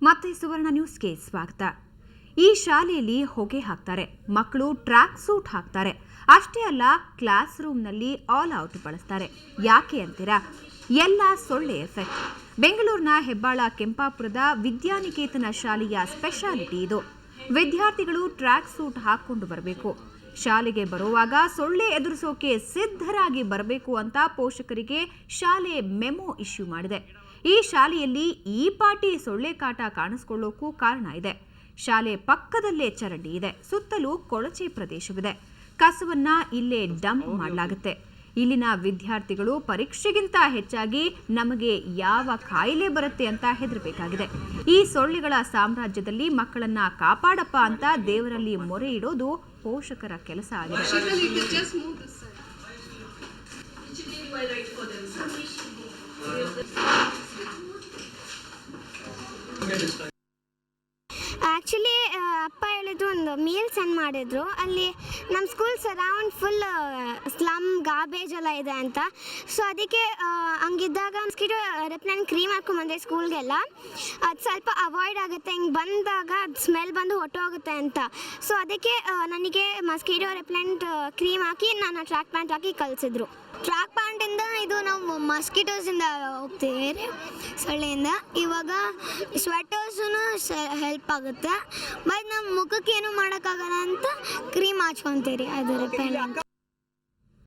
ಮತ್ತೆ ಸುವರ್ಣ ನ್ಯೂಸ್ಗೆ ಸ್ವಾಗತ. ಈ ಶಾಲೆಯಲ್ಲಿ ಹೊಗೆ ಹಾಕ್ತಾರೆ, ಮಕ್ಕಳು ಟ್ರ್ಯಾಕ್ ಸೂಟ್ ಹಾಕ್ತಾರೆ. ಅಷ್ಟೇ ಅಲ್ಲ, ಕ್ಲಾಸ್ ರೂಮ್ನಲ್ಲಿ ಆಲ್ ಔಟ್ ಬಳಸ್ತಾರೆ. ಯಾಕೆ ಅಂತೀರಾ? ಎಲ್ಲ ಸೊಳ್ಳೆ ಎಫೆಕ್ಟ್. ಬೆಂಗಳೂರಿನ ಹೆಬ್ಬಾಳ ಕೆಂಪಾಪುರದ ವಿದ್ಯಾನಿಕೇತನ ಶಾಲೆಯ ಸ್ಪೆಷಾಲಿಟಿ ಇದು. ವಿದ್ಯಾರ್ಥಿಗಳು ಟ್ರ್ಯಾಕ್ ಸೂಟ್ ಹಾಕೊಂಡು ಬರಬೇಕು. ಶಾಲೆಗೆ ಬರುವಾಗ ಸೊಳ್ಳೆ ಎದುರಿಸೋಕೆ ಸಿದ್ಧರಾಗಿ ಬರಬೇಕು ಅಂತ ಪೋಷಕರಿಗೆ ಶಾಲೆ ಮೆಮೊ ಇಶ್ಯೂ ಮಾಡಿದೆ. ಈ ಶಾಲೆಯಲ್ಲಿ ಈ ಪಾಟಿ ಸೊಳ್ಳೆ ಕಾಟ ಕಾಣಿಸ್ಕೊಳ್ಳೋಕ್ಕೂ ಕಾರಣ ಇದೆ. ಶಾಲೆ ಪಕ್ಕದಲ್ಲೇ ಚರಂಡಿ ಇದೆ, ಸುತ್ತಲೂ ಕೊಳಚೆ ಪ್ರದೇಶವಿದೆ. ಕಸವನ್ನ ಇಲ್ಲೇ ಡಂಪ್ ಮಾಡಲಾಗುತ್ತೆ. ಇಲ್ಲಿನ ವಿದ್ಯಾರ್ಥಿಗಳು ಪರೀಕ್ಷೆಗಿಂತ ಹೆಚ್ಚಾಗಿ ನಮಗೆ ಯಾವ ಕಾಯಿಲೆ ಬರುತ್ತೆ ಅಂತ ಹೆದರಬೇಕಾಗಿದೆ. ಈ ಸೊಳ್ಳೆಗಳ ಸಾಮ್ರಾಜ್ಯದಲ್ಲಿ ಮಕ್ಕಳನ್ನ ಕಾಪಾಡಪ್ಪ ಅಂತ ದೇವರಲ್ಲಿ ಮೊರೆ ಇಡೋದು ಪೋಷಕರ ಕೆಲಸ ಆಗಿದೆ. ಆ್ಯಕ್ಚುಲಿ ಅಪ್ಪ ಹೇಳಿದ್ರು, ಒಂದು ಮೀಲ್ ಸೆಂಡ್ ಮಾಡಿದ್ರು. ಅಲ್ಲಿ ನಮ್ಮ school surround full slum garbage ಎಲ್ಲ ಇದೆ ಅಂತ. ಸೊ ಅದಕ್ಕೆ ಹಂಗಿದ್ದಾಗ ಮಸ್ಕಿಟೋ ರೆಪ್ಲೆಂಟ್ ಕ್ರೀಮ್ ಹಾಕ್ಕೊಂಬಂದರೆ ಸ್ಕೂಲ್ಗೆಲ್ಲ ಅದು ಸ್ವಲ್ಪ ಅವಾಯ್ಡ್ ಆಗುತ್ತೆ. ಹಿಂಗೆ ಬಂದಾಗ ಅದು ಸ್ಮೆಲ್ ಬಂದು ಹೊಟ್ಟೋಗುತ್ತೆ ಅಂತ. ಸೊ ಅದಕ್ಕೆ ನನಗೆ ಮಸ್ಕಿಟೋ ರೆಪ್ಲೆಂಟ್ ಕ್ರೀಮ್ ಹಾಕಿ ನಾನು ಟ್ರ್ಯಾಕ್ ಪ್ಯಾಂಟ್ ಹಾಕಿ ಕಳಿಸಿದ್ರು. ಟ್ರ್ಯಾಕ್ ಪ್ಯಾಂಟಿಂದ ಇದು ನಾವು ಮಸ್ಕಿಟೋಸಿಂದ ಹೋಗ್ತೀವಿ, ಸೊಳ್ಳೆಯಿಂದ. ಇವಾಗ ಸ್ವೆಟರ್ಸೂ ಹೆಲ್ಪ್ ಆಗುತ್ತೆ. ಬಟ್ ನಮ್ಮ ಮುಖಕ್ಕೆ ಏನೂ ಮಾಡೋಕ್ಕಾಗಲ್ಲ ಅಂತ ಕ್ರೀಮ್ ಹಚ್ಕೊತೀರಿ, ಅದು ರಿಪೇರ್.